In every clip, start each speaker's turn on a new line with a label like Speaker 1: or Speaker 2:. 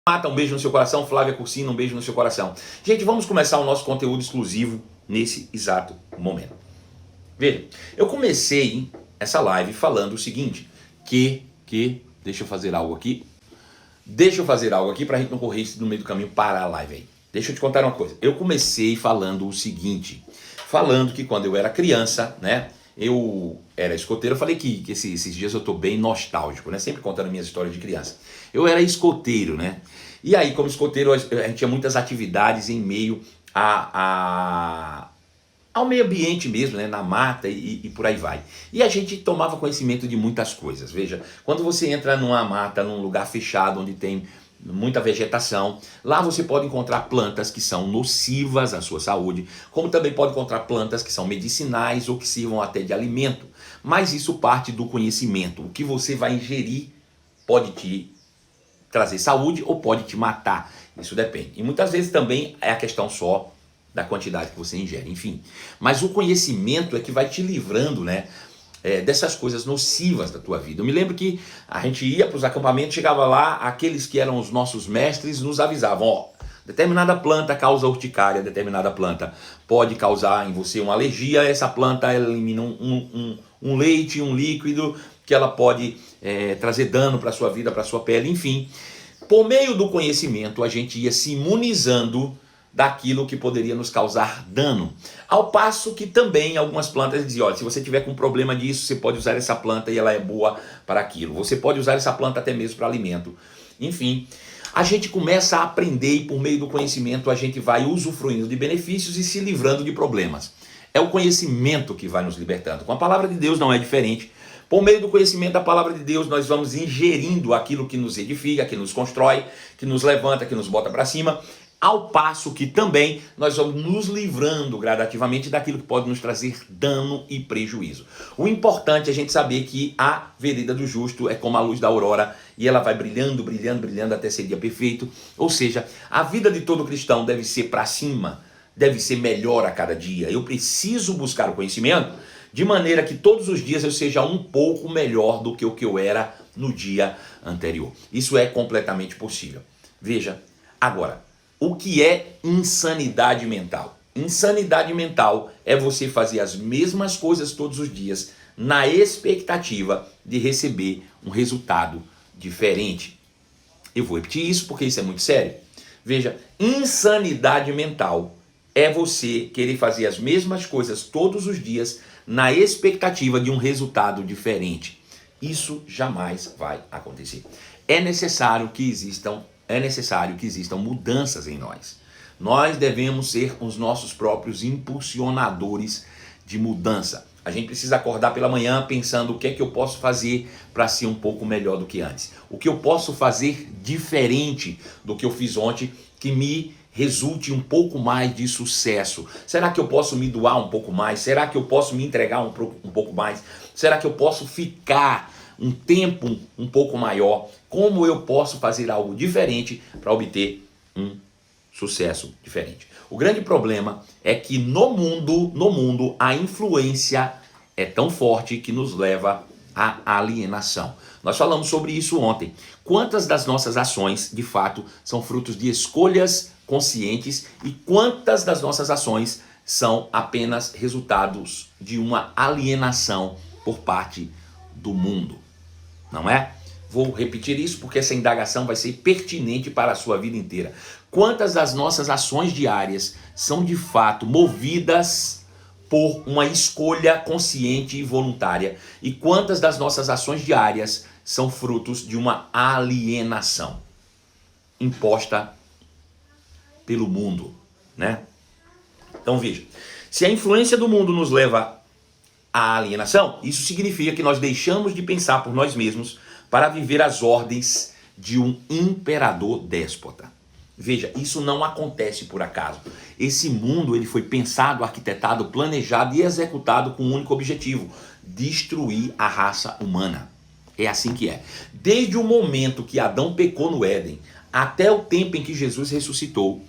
Speaker 1: Mata, um beijo no seu coração. Flávia Cursino, um beijo no seu coração. Gente, vamos começar o nosso conteúdo exclusivo nesse exato momento. Veja, eu comecei essa live falando o seguinte, deixa eu fazer algo aqui. Deixa eu fazer algo aqui pra gente não correr no meio do caminho para a live aí. Deixa eu te contar uma coisa. Eu comecei falando o seguinte, falando que quando eu era criança, né, eu era escoteiro. Eu falei que esses dias eu tô bem nostálgico, né, sempre contando minhas histórias de criança. Eu era escoteiro, né, e aí como escoteiro a gente tinha muitas atividades em meio ao meio ambiente mesmo, né, na mata e por aí vai. E a gente tomava conhecimento de muitas coisas. Veja, quando você entra numa mata, num lugar fechado, onde tem muita vegetação, lá você pode encontrar plantas que são nocivas à sua saúde, como também pode encontrar plantas que são medicinais ou que sirvam até de alimento. Mas isso parte do conhecimento. O que você vai ingerir pode te trazer saúde ou pode te matar. Isso depende. E muitas vezes também é a questão só da quantidade que você ingere, enfim. Mas o conhecimento é que vai te livrando, né, dessas coisas nocivas da tua vida. Eu me lembro que a gente ia para os acampamentos, chegava lá, aqueles que eram os nossos mestres nos avisavam, ó, determinada planta causa urticária, determinada planta pode causar em você uma alergia, essa planta elimina um leite, um líquido, que ela pode trazer dano para a sua vida, para a sua pele, enfim. Por meio do conhecimento, a gente ia se imunizando daquilo que poderia nos causar dano. Ao passo que também algumas plantas diziam, olha, se você tiver com problema disso, você pode usar essa planta e ela é boa para aquilo. Você pode usar essa planta até mesmo para alimento. Enfim, a gente começa a aprender e por meio do conhecimento a gente vai usufruindo de benefícios e se livrando de problemas. É o conhecimento que vai nos libertando. Com a palavra de Deus não é diferente. Por meio do conhecimento da palavra de Deus, nós vamos ingerindo aquilo que nos edifica, que nos constrói, que nos levanta, que nos bota para cima, ao passo que também nós vamos nos livrando gradativamente daquilo que pode nos trazer dano e prejuízo. O importante é a gente saber que a vereda do justo é como a luz da aurora e ela vai brilhando, brilhando, brilhando até ser dia perfeito. Ou seja, a vida de todo cristão deve ser para cima, deve ser melhor a cada dia. Eu preciso buscar o conhecimento de maneira que todos os dias eu seja um pouco melhor do que o que eu era no dia anterior. Isso é completamente possível. Veja, agora, o que é insanidade mental? Insanidade mental é você fazer as mesmas coisas todos os dias na expectativa de receber um resultado diferente. Eu vou repetir isso porque isso é muito sério. Veja, insanidade mental é você querer fazer as mesmas coisas todos os dias na expectativa de um resultado diferente. Isso jamais vai acontecer. É necessário que existam mudanças em nós. Nós devemos ser os nossos próprios impulsionadores de mudança. A gente precisa acordar pela manhã pensando o que é que eu posso fazer para ser um pouco melhor do que antes. O que eu posso fazer diferente do que eu fiz ontem que me resulte um pouco mais de sucesso. Será que eu posso me doar um pouco mais? Será que eu posso me entregar um pouco mais? Será que eu posso ficar um tempo um pouco maior? Como eu posso fazer algo diferente para obter um sucesso diferente? O grande problema é que no mundo a influência é tão forte que nos leva à alienação. Nós falamos sobre isso ontem. Quantas das nossas ações, de fato, são frutos de escolhas conscientes e quantas das nossas ações são apenas resultados de uma alienação por parte do mundo? Não é? Vou repetir isso porque essa indagação vai ser pertinente para a sua vida inteira. Quantas das nossas ações diárias são de fato movidas por uma escolha consciente e voluntária? E quantas das nossas ações diárias são frutos de uma alienação imposta pelo mundo, né? Então veja, se a influência do mundo nos leva à alienação, isso significa que nós deixamos de pensar por nós mesmos para viver as ordens de um imperador déspota. Veja, isso não acontece por acaso. Esse mundo ele foi pensado, arquitetado, planejado e executado com um único objetivo: destruir a raça humana. É assim que é. Desde o momento que Adão pecou no Éden até o tempo em que Jesus ressuscitou,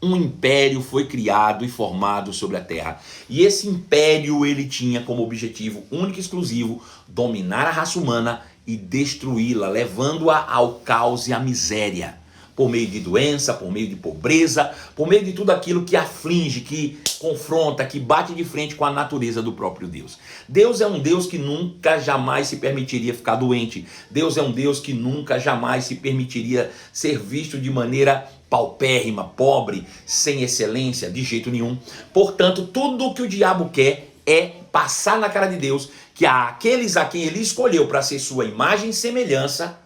Speaker 1: um império foi criado e formado sobre a terra. E esse império ele tinha como objetivo único e exclusivo dominar a raça humana e destruí-la, levando-a ao caos e à miséria. Por meio de doença, por meio de pobreza, por meio de tudo aquilo que aflige, que confronta, que bate de frente com a natureza do próprio Deus. Deus é um Deus que nunca jamais se permitiria ficar doente. Deus é um Deus que nunca jamais se permitiria ser visto de maneira paupérrima, pobre, sem excelência, de jeito nenhum. Portanto, tudo o que o diabo quer é passar na cara de Deus que aqueles a quem ele escolheu para ser sua imagem e semelhança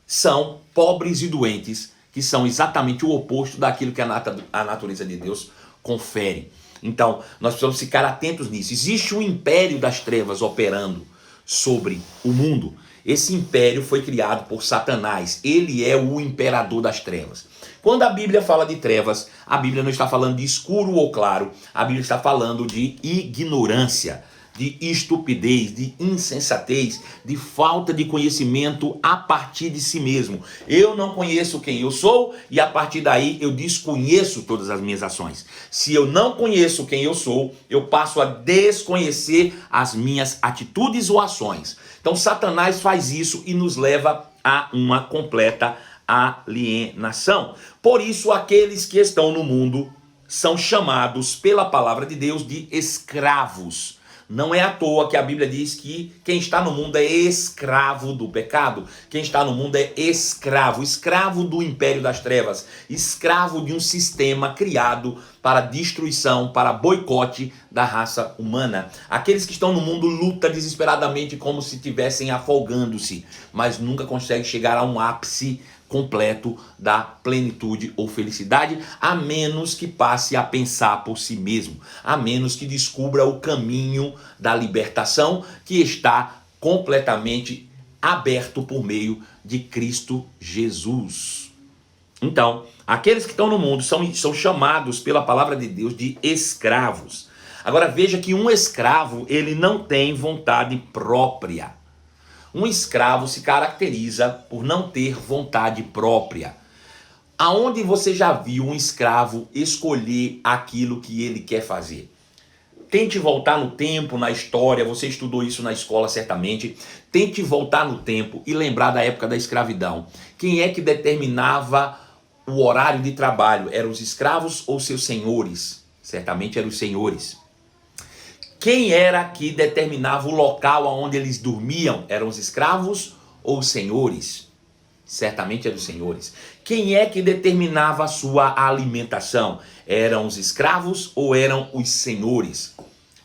Speaker 1: são pobres e doentes, que são exatamente o oposto daquilo que a natureza de Deus confere. Então, nós precisamos ficar atentos nisso. Existe um império das trevas operando sobre o mundo. Esse império foi criado por Satanás. Ele é o imperador das trevas. Quando a Bíblia fala de trevas, a Bíblia não está falando de escuro ou claro. A Bíblia está falando de ignorância, de estupidez, de insensatez, de falta de conhecimento a partir de si mesmo. Eu não conheço quem eu sou e a partir daí eu desconheço todas as minhas ações. Se eu não conheço quem eu sou, eu passo a desconhecer as minhas atitudes ou ações. Então Satanás faz isso e nos leva a uma completa alienação. Por isso aqueles que estão no mundo são chamados pela palavra de Deus de escravos. Não é à toa que a Bíblia diz que quem está no mundo é escravo do pecado. Quem está no mundo é escravo, escravo do império das trevas, escravo de um sistema criado para destruição, para boicote da raça humana. Aqueles que estão no mundo lutam desesperadamente como se estivessem afogando-se, mas nunca conseguem chegar a um ápice completo da plenitude ou felicidade, a menos que passe a pensar por si mesmo, a menos que descubra o caminho da libertação que está completamente aberto por meio de Cristo Jesus. Então, aqueles que estão no mundo são chamados pela palavra de Deus de escravos. Agora veja que um escravo, ele não tem vontade própria. Um escravo se caracteriza por não ter vontade própria. Aonde você já viu um escravo escolher aquilo que ele quer fazer? Tente voltar no tempo, na história, você estudou isso na escola certamente. Tente voltar no tempo e lembrar da época da escravidão. Quem é que determinava o horário de trabalho? Eram os escravos ou seus senhores? Certamente eram os senhores. Quem era que determinava o local onde eles dormiam? Eram os escravos ou os senhores? Certamente eram os senhores. Quem é que determinava a sua alimentação? Eram os escravos ou eram os senhores?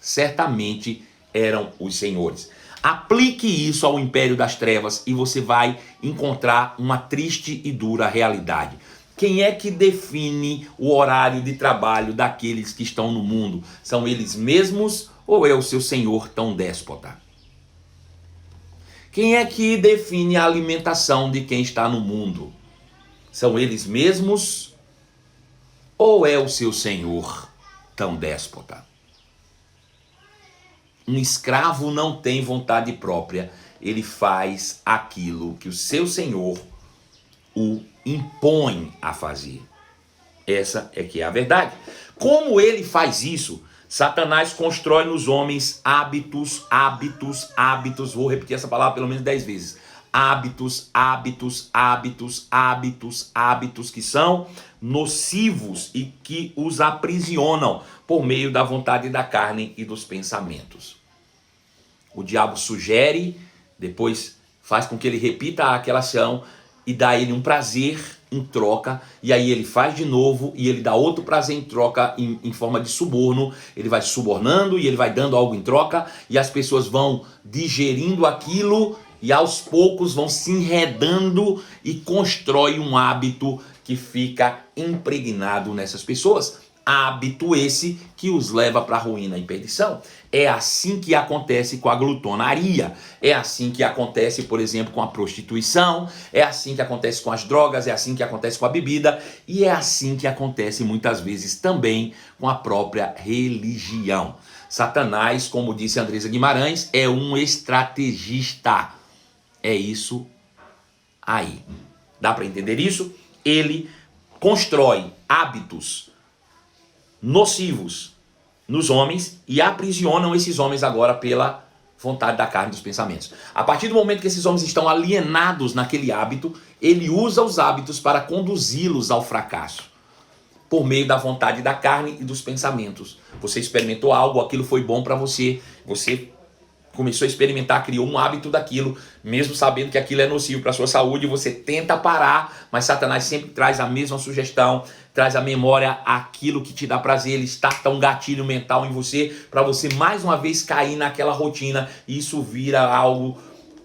Speaker 1: Certamente eram os senhores. Aplique isso ao império das trevas e você vai encontrar uma triste e dura realidade. Quem é que define o horário de trabalho daqueles que estão no mundo? São eles mesmos ou é o seu senhor tão déspota? Quem é que define a alimentação de quem está no mundo? São eles mesmos ou é o seu senhor tão déspota? Um escravo não tem vontade própria, ele faz aquilo que o seu senhor o impõe a fazer. Essa é que é a verdade. Como ele faz isso? Satanás constrói nos homens hábitos, vou repetir essa palavra pelo menos 10 vezes. Hábitos que são nocivos e que os aprisionam por meio da vontade da carne e dos pensamentos. O diabo sugere, depois faz com que ele repita aquela ação e dá a ele um prazer em troca, e aí ele faz de novo e ele dá outro prazer em troca em forma de suborno. Ele vai subornando e ele vai dando algo em troca e as pessoas vão digerindo aquilo e aos poucos vão se enredando e constrói um hábito que fica impregnado nessas pessoas. Hábito esse que os leva para a ruína e perdição. É assim que acontece com a glutonaria, é assim que acontece, por exemplo, com a prostituição, é assim que acontece com as drogas, é assim que acontece com a bebida e é assim que acontece muitas vezes também com a própria religião. Satanás, como disse Andresa Guimarães, é um estrategista. É isso aí. Dá para entender isso? Ele constrói hábitos nocivos nos homens e aprisionam esses homens agora pela vontade da carne e dos pensamentos. A partir do momento que esses homens estão alienados naquele hábito, ele usa os hábitos para conduzi-los ao fracasso, por meio da vontade da carne e dos pensamentos. Você experimentou algo, aquilo foi bom para você, você começou a experimentar, criou um hábito daquilo, mesmo sabendo que aquilo é nocivo para a sua saúde, você tenta parar, mas Satanás sempre traz a mesma sugestão, traz à memória aquilo que te dá prazer, ele starta um gatilho mental em você, para você mais uma vez cair naquela rotina, e isso vira algo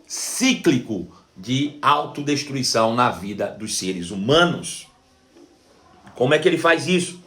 Speaker 1: cíclico de autodestruição na vida dos seres humanos. Como é que ele faz isso?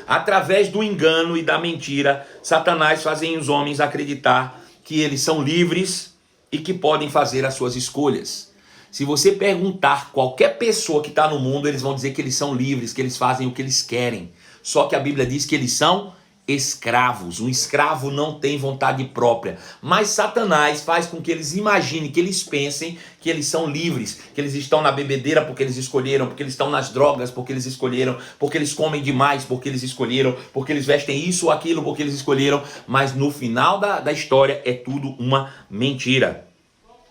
Speaker 1: Através do engano e da mentira, Satanás fazem os homens acreditar que eles são livres e que podem fazer as suas escolhas. Se você perguntar qualquer pessoa que está no mundo, eles vão dizer que eles são livres, que eles fazem o que eles querem. Só que a Bíblia diz que eles são escravos. Um escravo não tem vontade própria. Mas Satanás faz com que eles imaginem, que eles pensem que eles são livres, que eles estão na bebedeira porque eles escolheram, porque eles estão nas drogas porque eles escolheram, porque eles comem demais porque eles escolheram, porque eles vestem isso ou aquilo porque eles escolheram. Mas no final da história é tudo uma mentira.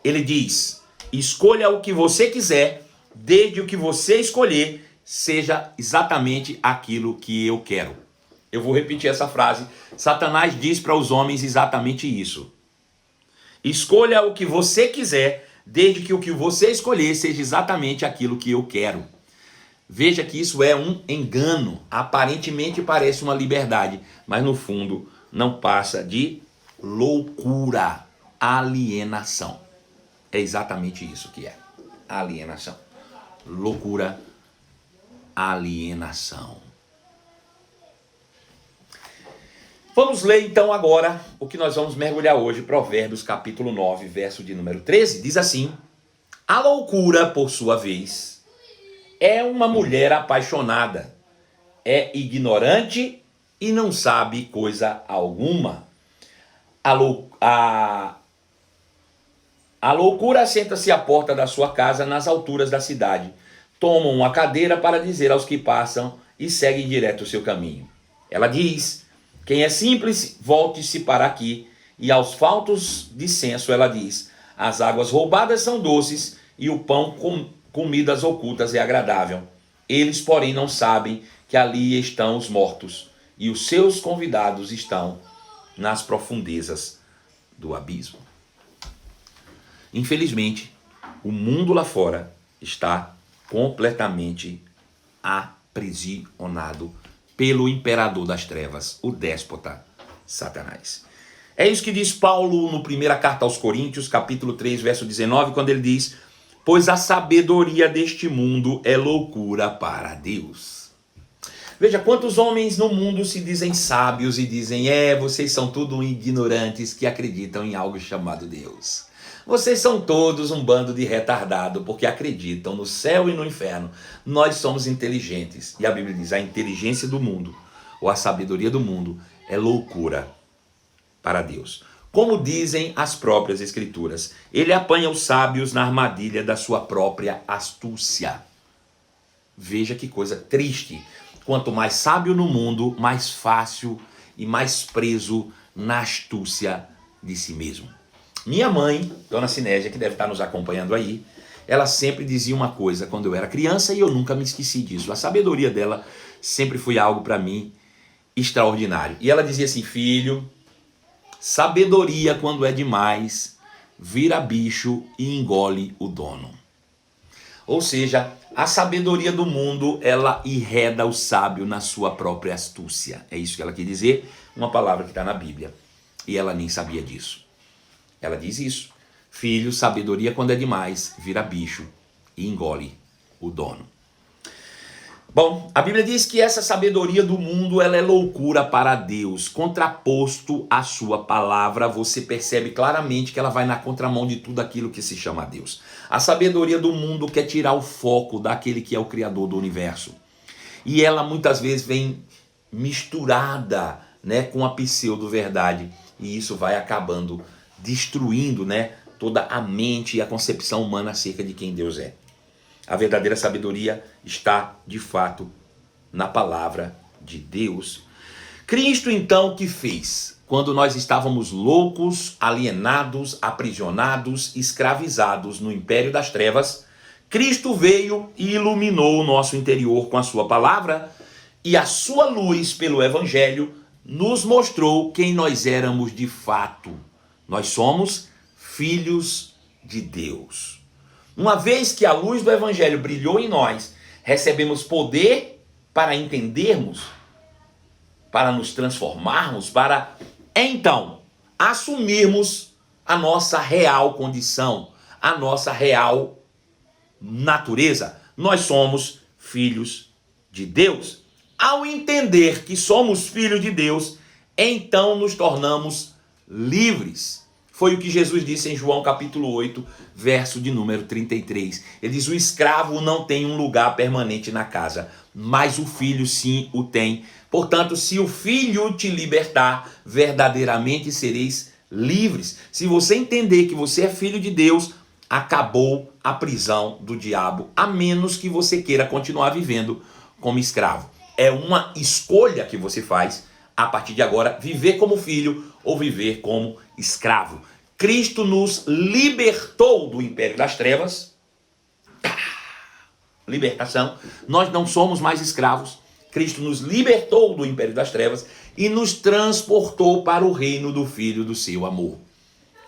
Speaker 1: Ele diz: escolha o que você quiser, desde o que você escolher seja exatamente aquilo que eu quero. Eu vou repetir essa frase. Satanás diz para os homens exatamente isso. Escolha o que você quiser, desde que o que você escolher seja exatamente aquilo que eu quero. Veja que isso é um engano. Aparentemente parece uma liberdade, mas no fundo não passa de loucura, alienação. É exatamente isso que é. Alienação. Loucura, alienação. Vamos ler então agora o que nós vamos mergulhar hoje, Provérbios capítulo 9, verso de número 13, diz assim: a loucura, por sua vez, é uma mulher apaixonada, é ignorante e não sabe coisa alguma. A loucura assenta-se à porta da sua casa nas alturas da cidade, toma uma cadeira para dizer aos que passam e segue direto o seu caminho. Ela diz: quem é simples, volte-se para aqui. E aos faltos de senso ela diz: as águas roubadas são doces e o pão com comidas ocultas é agradável. Eles, porém, não sabem que ali estão os mortos e os seus convidados estão nas profundezas do abismo. Infelizmente, o mundo lá fora está completamente aprisionado pelo imperador das trevas, o déspota Satanás. É isso que diz Paulo no primeira carta aos Coríntios, capítulo 3, verso 19, quando ele diz: pois a sabedoria deste mundo é loucura para Deus. Veja quantos homens no mundo se dizem sábios e dizem: vocês são tudo ignorantes que acreditam em algo chamado Deus. Vocês são todos um bando de retardado porque acreditam no céu e no inferno. Nós somos inteligentes. E a Bíblia diz: a inteligência do mundo, ou a sabedoria do mundo, é loucura para Deus. Como dizem as próprias Escrituras, ele apanha os sábios na armadilha da sua própria astúcia. Veja que coisa triste. Quanto mais sábio no mundo, mais fácil e mais preso na astúcia de si mesmo. Minha mãe, Dona Sinésia, que deve estar nos acompanhando aí, ela sempre dizia uma coisa quando eu era criança e eu nunca me esqueci disso. A sabedoria dela sempre foi algo para mim extraordinário. E ela dizia assim: filho, sabedoria quando é demais, vira bicho e engole o dono. Ou seja, a sabedoria do mundo, ela enreda o sábio na sua própria astúcia. É isso que ela quer dizer, uma palavra que está na Bíblia. E ela nem sabia disso. Ela diz isso: filho, sabedoria quando é demais, vira bicho e engole o dono. Bom, a Bíblia diz que essa sabedoria do mundo, ela é loucura para Deus. Contraposto à sua palavra, você percebe claramente que ela vai na contramão de tudo aquilo que se chama Deus. A sabedoria do mundo quer tirar o foco daquele que é o Criador do universo. E ela muitas vezes vem misturada, com a pseudo-verdade. E isso vai acabando destruindo, toda a mente e a concepção humana acerca de quem Deus é. A verdadeira sabedoria está, de fato, na palavra de Deus. Cristo então o que fez? Quando nós estávamos loucos, alienados, aprisionados, escravizados no império das trevas, Cristo veio e iluminou o nosso interior com a sua palavra, e a sua luz pelo evangelho nos mostrou quem nós éramos de fato. Nós somos filhos de Deus. Uma vez que a luz do evangelho brilhou em nós, recebemos poder para entendermos, para nos transformarmos, para então assumirmos a nossa real condição, a nossa real natureza. Nós somos filhos de Deus. Ao entender que somos filhos de Deus, então nos tornamos livres. Foi o que Jesus disse em João capítulo 8, verso de número 33. Ele diz: o escravo não tem um lugar permanente na casa, mas o filho sim o tem. Portanto, se o filho te libertar, verdadeiramente sereis livres. Se você entender que você é filho de Deus, acabou a prisão do diabo, a menos que você queira continuar vivendo como escravo. É uma escolha que você faz a partir de agora, viver como filho ou viver como escravo. Cristo nos libertou do império das trevas. Libertação. Nós não somos mais escravos. Cristo nos libertou do império das trevas e nos transportou para o reino do Filho do seu amor.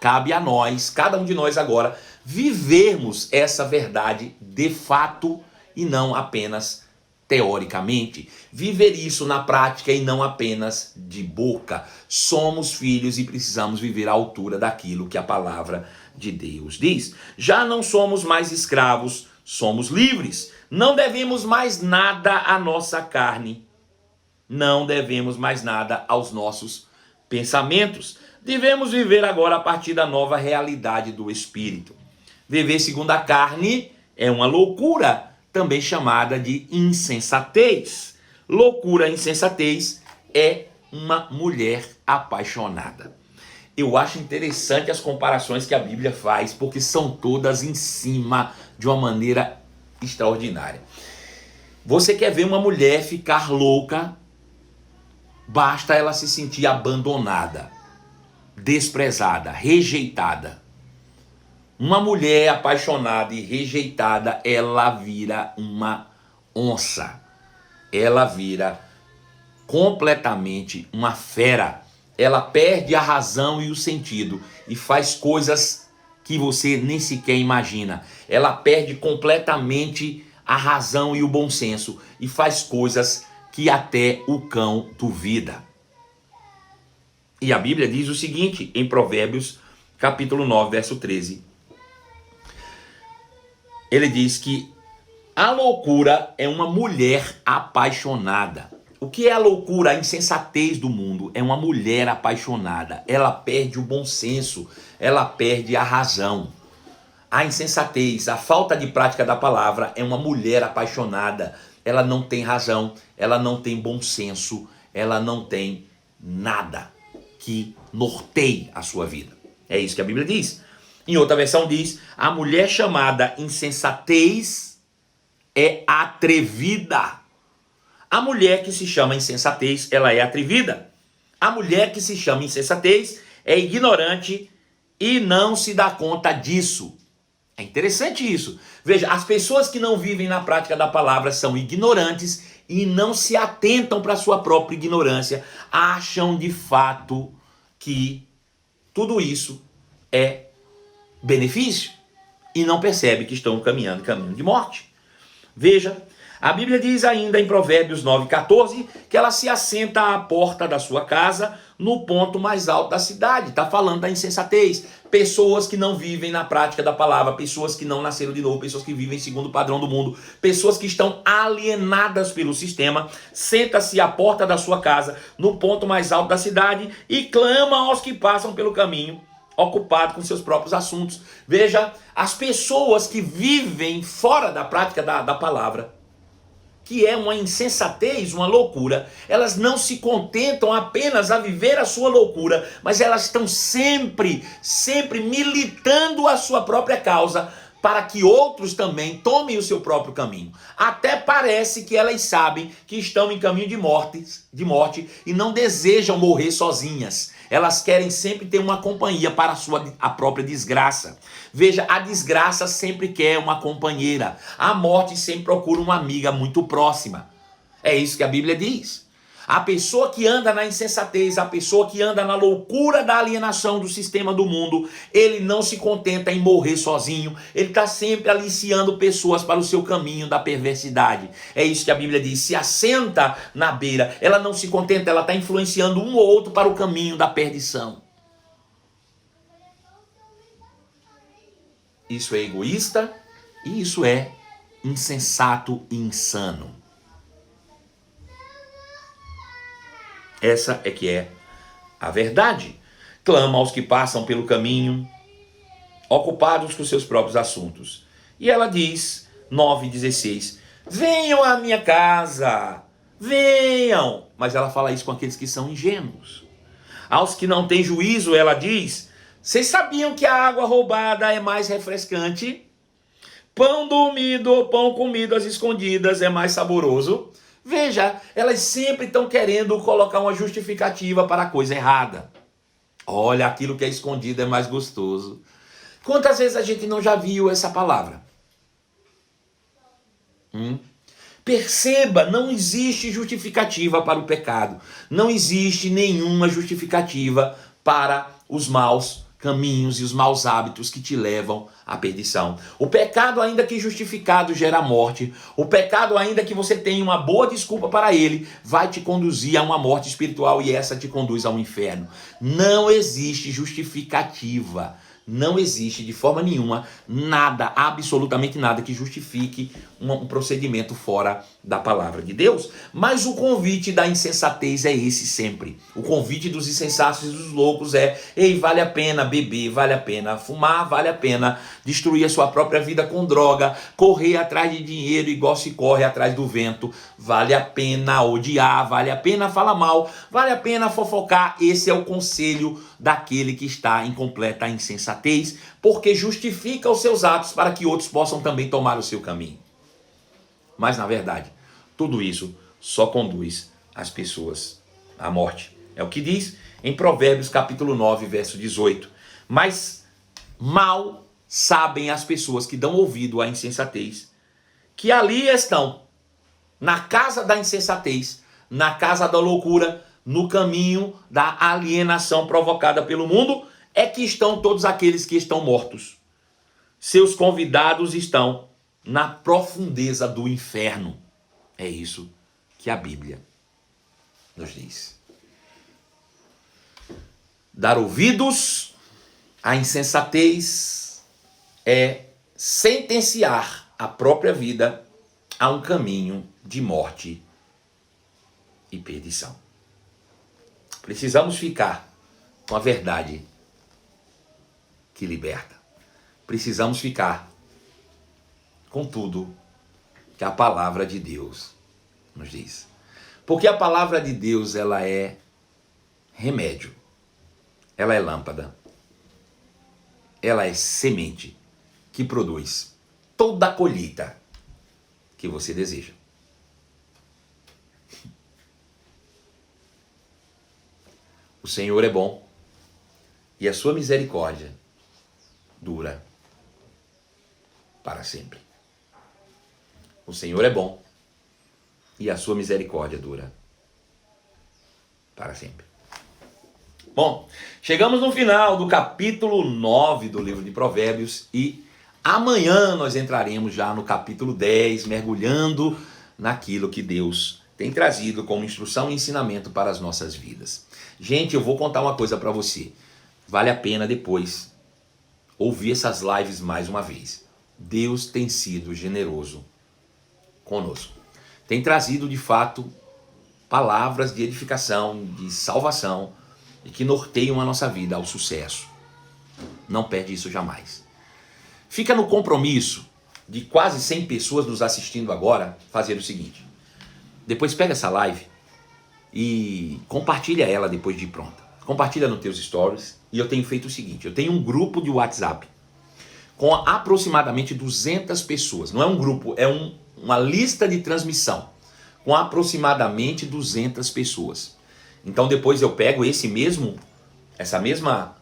Speaker 1: Cabe a nós, cada um de nós agora, vivermos essa verdade de fato e não apenas teoricamente. Viver isso na prática e não apenas de boca. Somos filhos e precisamos viver à altura daquilo que a palavra de Deus diz. Já não somos mais escravos, somos livres. Não devemos mais nada à nossa carne. Não devemos mais nada aos nossos pensamentos. Devemos viver agora a partir da nova realidade do Espírito. Viver segundo a carne é uma loucura, também chamada de insensatez. Loucura, insensatez é uma mulher apaixonada. Eu acho interessante as comparações que a Bíblia faz, porque são todas em cima de uma maneira extraordinária. Você quer ver uma mulher ficar louca? Basta ela se sentir abandonada, desprezada, rejeitada. Uma mulher apaixonada e rejeitada, ela vira uma onça. Ela vira completamente uma fera. Ela perde a razão e o sentido e faz coisas que você nem sequer imagina. Ela perde completamente a razão e o bom senso e faz coisas que até o cão duvida. E a Bíblia diz o seguinte em Provérbios capítulo 9, verso 13. Ele diz que a loucura é uma mulher apaixonada. O que é a loucura, a insensatez do mundo? É uma mulher apaixonada. Ela perde o bom senso, ela perde a razão. A insensatez, a falta de prática da palavra é uma mulher apaixonada. Ela não tem razão, ela não tem bom senso, ela não tem nada que norteie a sua vida. É isso que a Bíblia diz. Em outra versão diz, a mulher chamada insensatez é atrevida. A mulher que se chama insensatez, ela é atrevida. A mulher que se chama insensatez é ignorante e não se dá conta disso. É interessante isso. Veja, as pessoas que não vivem na prática da palavra são ignorantes e não se atentam para a sua própria ignorância. Acham de fato que tudo isso é benefício e não percebe que estão caminhando caminho de morte. Veja, a Bíblia diz ainda em Provérbios 9,14 que ela se assenta à porta da sua casa no ponto mais alto da cidade. Está falando da insensatez. Pessoas que não vivem na prática da palavra, pessoas que não nasceram de novo, pessoas que vivem segundo o padrão do mundo, pessoas que estão alienadas pelo sistema, senta-se à porta da sua casa no ponto mais alto da cidade e clama aos que passam pelo caminho, ocupado com seus próprios assuntos. Veja, as pessoas que vivem fora da prática da palavra, que é uma insensatez, uma loucura, elas não se contentam apenas a viver a sua loucura, mas elas estão sempre militando a sua própria causa para que outros também tomem o seu próprio caminho. Até parece que elas sabem que estão em caminho de morte e não desejam morrer sozinhas. Elas querem sempre ter uma companhia para a própria desgraça. Veja, a desgraça sempre quer uma companheira. A morte sempre procura uma amiga muito próxima. É isso que a Bíblia diz. A pessoa que anda na insensatez, a pessoa que anda na loucura da alienação do sistema do mundo, ele não se contenta em morrer sozinho, ele está sempre aliciando pessoas para o seu caminho da perversidade. É isso que a Bíblia diz, se assenta na beira, ela não se contenta, ela está influenciando um ou outro para o caminho da perdição. Isso é egoísta e isso é insensato e insano. Essa é que é a verdade. Clama aos que passam pelo caminho, ocupados com seus próprios assuntos. E ela diz, 9:16, venham à minha casa, venham. Mas ela fala isso com aqueles que são ingênuos. Aos que não têm juízo, ela diz, vocês sabiam que a água roubada é mais refrescante? Pão dormido ou pão comido às escondidas é mais saboroso? Veja, elas sempre estão querendo colocar uma justificativa para a coisa errada. Olha, aquilo que é escondido é mais gostoso. Quantas vezes a gente não já viu essa palavra? Perceba, não existe justificativa para o pecado. Não existe nenhuma justificativa para os maus caminhos e os maus hábitos que te levam à perdição. O pecado, ainda que justificado, gera morte. O pecado, ainda que você tenha uma boa desculpa para ele, vai te conduzir a uma morte espiritual e essa te conduz ao inferno. Não existe justificativa. Não existe de forma nenhuma nada, absolutamente nada que justifique um procedimento fora da palavra de Deus. Mas o convite da insensatez é esse sempre. O convite dos insensatos e dos loucos é: ei, vale a pena beber, vale a pena fumar, vale a pena destruir a sua própria vida com droga, correr atrás de dinheiro igual se corre atrás do vento, vale a pena odiar, vale a pena falar mal, vale a pena fofocar. Esse é o conselho daquele que está em completa insensatez, porque justifica os seus atos para que outros possam também tomar o seu caminho. Mas, na verdade, tudo isso só conduz as pessoas à morte. É o que diz em Provérbios capítulo 9, verso 18. Mas mal sabem as pessoas que dão ouvido à insensatez, que ali estão, na casa da insensatez, na casa da loucura, no caminho da alienação provocada pelo mundo, é que estão todos aqueles que estão mortos. Seus convidados estão na profundeza do inferno. É isso que a Bíblia nos diz. Dar ouvidos à insensatez é sentenciar a própria vida a um caminho de morte e perdição. Precisamos ficar com a verdade que liberta. Precisamos ficar com tudo que a palavra de Deus nos diz. Porque a palavra de Deus, ela é remédio. Ela é lâmpada. Ela é semente que produz toda a colheita que você deseja. O Senhor é bom e a sua misericórdia dura para sempre. O Senhor é bom e a sua misericórdia dura para sempre. Bom, chegamos no final do capítulo 9 do livro de Provérbios e amanhã nós entraremos já no capítulo 10, mergulhando naquilo que Deus tem trazido como instrução e ensinamento para as nossas vidas. Gente, eu vou contar uma coisa para você. Vale a pena depois ouvir essas lives mais uma vez. Deus tem sido generoso conosco. Tem trazido de fato palavras de edificação, de salvação e que norteiam a nossa vida ao sucesso. Não perde isso jamais. Fica no compromisso de quase 100 pessoas nos assistindo agora fazer o seguinte. Depois pega essa live e compartilha ela depois de pronta. Compartilha nos teus stories. E eu tenho feito o seguinte, eu tenho um grupo de WhatsApp com aproximadamente 200 pessoas. Não é um grupo, é uma lista de transmissão com aproximadamente 200 pessoas. Então depois eu pego essa mesma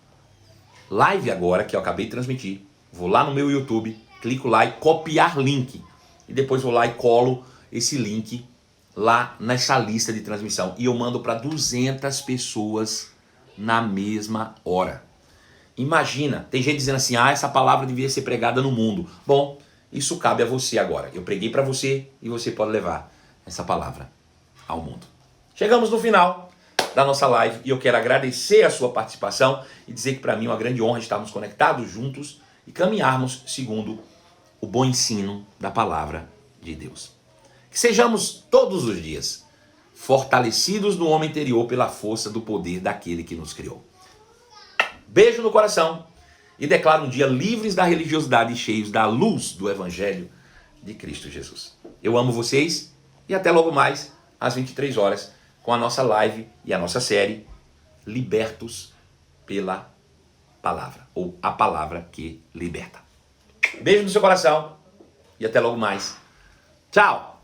Speaker 1: live agora que eu acabei de transmitir, vou lá no meu YouTube, clico lá e copiar link. E depois vou lá e colo esse link lá nessa lista de transmissão. E eu mando para 200 pessoas na mesma hora. Imagina, tem gente dizendo assim, essa palavra devia ser pregada no mundo. Bom, isso cabe a você agora. Eu preguei para você e você pode levar essa palavra ao mundo. Chegamos no final da nossa live e eu quero agradecer a sua participação e dizer que para mim é uma grande honra estarmos conectados juntos e caminharmos segundo o bom ensino da palavra de Deus. Que sejamos todos os dias fortalecidos no homem interior pela força do poder daquele que nos criou. Beijo no coração e declaro um dia livres da religiosidade e cheios da luz do Evangelho de Cristo Jesus. Eu amo vocês e até logo mais às 23 horas com a nossa live e a nossa série Libertos pela Palavra, ou a Palavra que Liberta. Beijo no seu coração e até logo mais. Tchau!